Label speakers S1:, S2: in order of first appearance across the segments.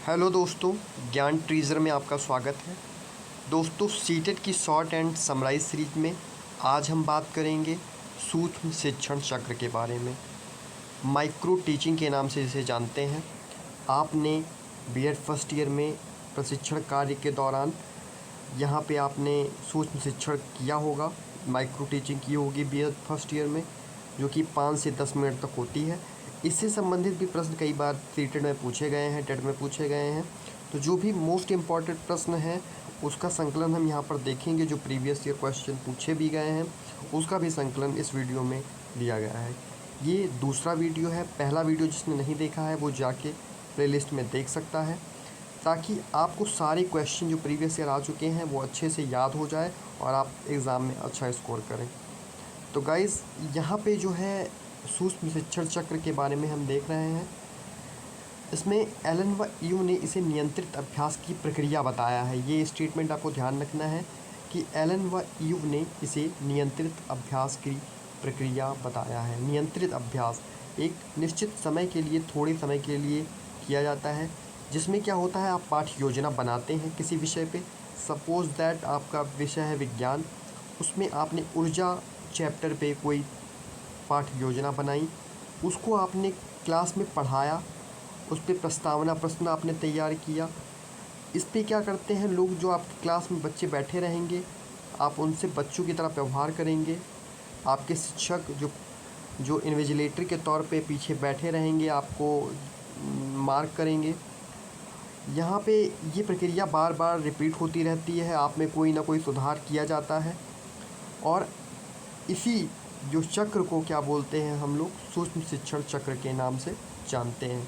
S1: Hello दोस्तों, ज्ञान treasure में आपका स्वागत है। दोस्तों, सीटेट की शॉर्ट एंड समराइज सीरीज में आज हम बात करेंगे सूक्ष्म शिक्षण चक्र के बारे में। माइक्रो टीचिंग के नाम से इसे जानते हैं। आपने बीएड फर्स्ट ईयर में प्रशिक्षण कार्य के दौरान यहाँ पे आपने सूक्ष्म शिक्षण किया होगा, माइक्रो टीचिंग की होगी बीएड फर्स्ट ईयर में, जो कि 5 से 10 मिनट तक होती है। इससे संबंधित भी प्रश्न कई बार सीटेट में पूछे गए हैं, टेट में पूछे गए हैं। तो जो भी मोस्ट इम्पॉर्टेंट प्रश्न है उसका संकलन हम यहाँ पर देखेंगे। जो प्रीवियस ईयर क्वेश्चन पूछे भी गए हैं उसका भी संकलन इस वीडियो में दिया गया है। ये दूसरा वीडियो है। पहला वीडियो जिसने नहीं देखा है वो जाके प्लेलिस्ट में देख सकता है, ताकि आपको सारे क्वेश्चन जो प्रीवियस ईयर आ चुके हैं वो अच्छे से याद हो जाए और आप एग्ज़ाम में अच्छा स्कोर करें। तो गाइज़, यहाँ पे जो है सूक्ष्म शिक्षण चक्र के बारे में हम देख रहे हैं। इसमें एलन व यू ने इसे नियंत्रित अभ्यास की प्रक्रिया बताया है। ये स्टेटमेंट आपको ध्यान रखना है कि एलन व यू ने इसे नियंत्रित अभ्यास की प्रक्रिया बताया है। नियंत्रित अभ्यास एक निश्चित समय के लिए, थोड़े समय के लिए किया जाता है, जिसमें क्या होता है, आप पाठ्य योजना बनाते हैं किसी विषय पे। सपोज़ दैट आपका विषय है विज्ञान, उसमें आपने ऊर्जा चैप्टर पे कोई पाठ्य योजना बनाई, उसको आपने क्लास में पढ़ाया, उस पर प्रस्तावना प्रश्न आपने तैयार किया। इस पे क्या करते हैं लोग, जो आपकी क्लास में बच्चे बैठे रहेंगे, आप उनसे बच्चों की तरह व्यवहार करेंगे। आपके शिक्षक जो इन्विजिलेटर के तौर पे पीछे बैठे रहेंगे, आपको मार्क करेंगे। यहाँ पे ये प्रक्रिया बार बार रिपीट होती रहती है, आप में कोई ना कोई सुधार किया जाता है। और इसी जो चक्र को क्या बोलते हैं हम लोग, सूक्ष्म शिक्षण चक्र के नाम से जानते हैं।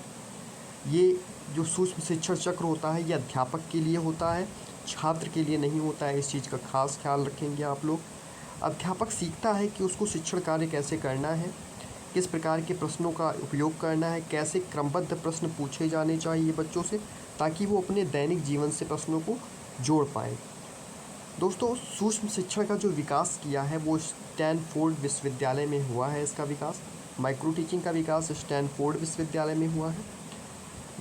S1: ये जो सूक्ष्म शिक्षण चक्र होता है ये अध्यापक के लिए होता है, छात्र के लिए नहीं होता है। इस चीज़ का खास ख्याल रखेंगे आप लोग। अध्यापक सीखता है कि उसको शिक्षण कार्य कैसे करना है, किस प्रकार के प्रश्नों का उपयोग करना है, कैसे क्रमबद्ध प्रश्न पूछे जाने चाहिए बच्चों से, ताकि वो अपने दैनिक जीवन से प्रश्नों को जोड़ पाएँ। दोस्तों, सूक्ष्म शिक्षण का जो विकास किया है वो स्टैनफोर्ड विश्वविद्यालय में हुआ है। इसका विकास, माइक्रो टीचिंग का विकास स्टैनफोर्ड विश्वविद्यालय में हुआ है।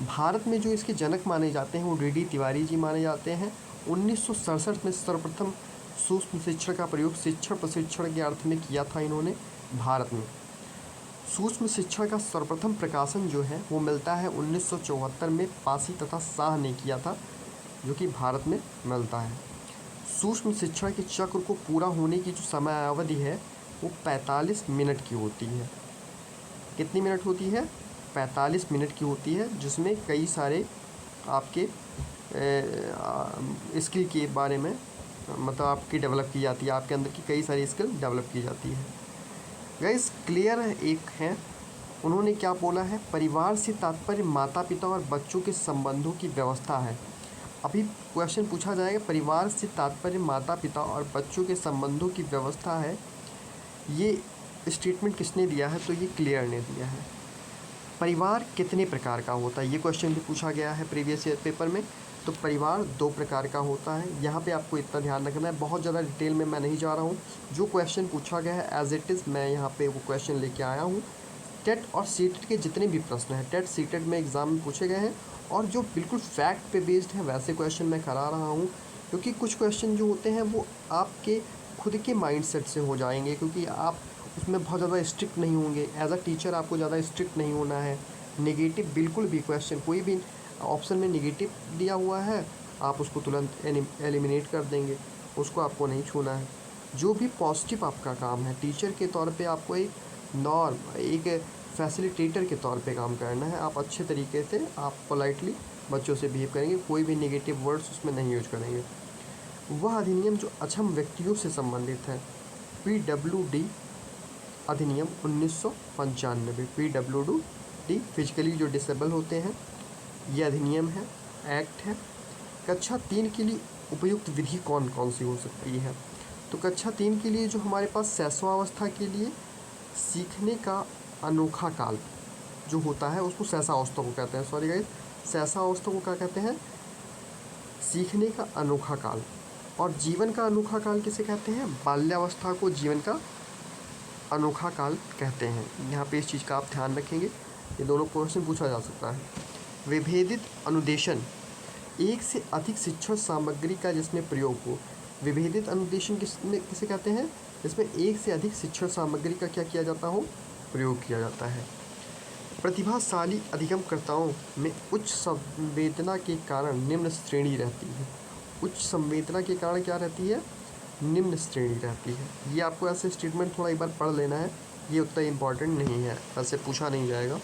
S1: भारत में जो इसके जनक माने जाते हैं वो डी तिवारी जी माने जाते हैं। 1967 में सर्वप्रथम सूक्ष्म शिक्षण का प्रयोग शिक्षण प्रशिक्षण के अर्थ में किया था इन्होंने भारत में। सूक्ष्म शिक्षण का सर्वप्रथम प्रकाशन जो है वो मिलता है 1974 में, पासी तथा शाह ने किया था, जो कि भारत में मिलता है। सूक्ष्म शिक्षण के चक्र को पूरा होने की जो समय अवधि है वो 45 मिनट की होती है। कितनी मिनट होती है? 45 मिनट की होती है, जिसमें कई सारे आपके स्किल के बारे में, मतलब आपकी डेवलप की जाती है, आपके अंदर की कई सारी स्किल डेवलप की जाती है। गाइस, क्लियर एक है, उन्होंने क्या बोला है, परिवार से तात्पर्य माता पिता और बच्चों के संबंधों की व्यवस्था है। अभी क्वेश्चन पूछा जाएगा, परिवार से तात्पर्य माता पिता और बच्चों के संबंधों की व्यवस्था है, ये स्टेटमेंट किसने दिया है? तो ये क्लियर ने दिया है। परिवार कितने प्रकार का होता है, ये क्वेश्चन भी पूछा गया है प्रीवियस ईयर पेपर में। तो परिवार 2 प्रकार का होता है। यहाँ पे आपको इतना ध्यान रखना है, बहुत ज़्यादा डिटेल में मैं नहीं जा रहा हूँ। जो क्वेश्चन पूछा गया है एज इट इज़ मैं यहाँ पे वो क्वेश्चन लेके आया हूँ। टेट और सीटेट के जितने भी प्रश्न हैं, टेट सीटेट में एग्ज़ाम में पूछे गए हैं, और जो बिल्कुल फैक्ट पे बेस्ड है वैसे क्वेश्चन मैं करा रहा हूँ। क्योंकि कुछ क्वेश्चन जो होते हैं वो आपके खुद के माइंडसेट से हो जाएंगे, क्योंकि आप उसमें बहुत ज़्यादा स्ट्रिक्ट नहीं होंगे। एज अ टीचर आपको ज़्यादा स्ट्रिक्ट नहीं होना है। नेगेटिव बिल्कुल भी क्वेश्चन, कोई भी ऑप्शन में नेगेटिव दिया हुआ है, आप उसको तुरंत एलिमिनेट कर देंगे, उसको आपको नहीं छूना है। जो भी पॉजिटिव आपका काम है, टीचर के तौर पे आपको एक फैसिलिटेटर के तौर पे काम करना है। आप अच्छे तरीके से, आप पोलाइटली बच्चों से बिहेव करेंगे, कोई भी नेगेटिव वर्ड्स उसमें नहीं यूज करेंगे। वह अधिनियम जो अक्षम व्यक्तियों से संबंधित है, PWD अधिनियम 1995, PWD फिजिकली जो डिसेबल होते हैं, ये अधिनियम है, एक्ट है। कक्षा 3 के लिए उपयुक्त विधि कौन कौन सी हो सकती है? तो कक्षा 3 के लिए जो हमारे पास शैशवावस्था के लिए सीखने का अनोखा काल जो होता है उसको शैशवावस्था को कहते हैं। सॉरी गाइस, शैशवावस्था को क्या कहते हैं? सीखने का अनोखा काल। और जीवन का अनोखा काल किसे कहते हैं? बाल्यावस्था को जीवन का अनोखा काल कहते हैं। यहाँ पे इस चीज़ का आप ध्यान रखेंगे, ये दोनों क्वेश्चन पूछा जा सकता है। विभेदित अनुदेशन, एक से अधिक शिक्षण सामग्री का जिसमें प्रयोग हो। विभेदित अनुदेशन किसे कहते हैं? जिसमें एक से अधिक शिक्षण सामग्री का क्या किया जाता हो? प्रयोग किया जाता है। प्रतिभाशाली अधिगमकर्ताओं में उच्च संवेदना के कारण निम्न श्रेणी रहती है। उच्च संवेदना के कारण क्या रहती है? निम्न श्रेणी रहती है। ये आपको ऐसे स्टेटमेंट थोड़ा एक बार पढ़ लेना है, ये उतना इम्पॉर्टेंट नहीं है, ऐसे पूछा नहीं जाएगा,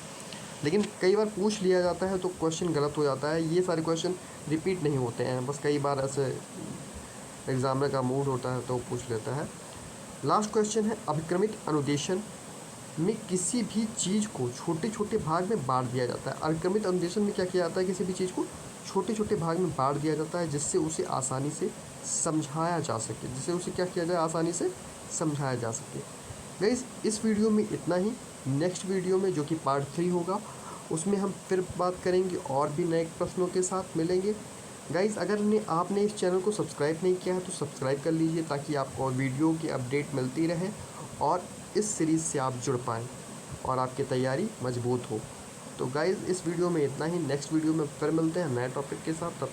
S1: लेकिन कई बार पूछ लिया जाता है तो क्वेश्चन गलत हो जाता है। ये सारे क्वेश्चन रिपीट नहीं होते हैं, बस कई बार ऐसे एग्जामिनर का मूड होता है तो पूछ लेता है। लास्ट क्वेश्चन है, अभिक्रमित अनुदेशन में किसी भी चीज़ को छोटे छोटे भाग में बांट दिया जाता है। अभिक्रमित अनुदेशन में क्या किया जाता है? किसी भी चीज़ को छोटे छोटे भाग में बांट दिया जाता है जिससे उसे आसानी से समझाया जा सके, जिससे उसे क्या किया जाए? आसानी से समझाया जा सके। गाइस, इस वीडियो में इतना ही। नेक्स्ट वीडियो में जो कि पार्ट 3 होगा, उसमें हम फिर बात करेंगे और भी नए प्रश्नों के साथ मिलेंगे। गाइस, अगर आपने इस चैनल को सब्सक्राइब नहीं किया है तो सब्सक्राइब कर लीजिए ताकि आपको वीडियो की अपडेट मिलती रहे और इस सीरीज़ से आप जुड़ पाएँ और आपकी तैयारी मजबूत हो। तो गाइस, इस वीडियो में इतना ही। नेक्स्ट वीडियो में फिर मिलते हैं नए टॉपिक के साथ।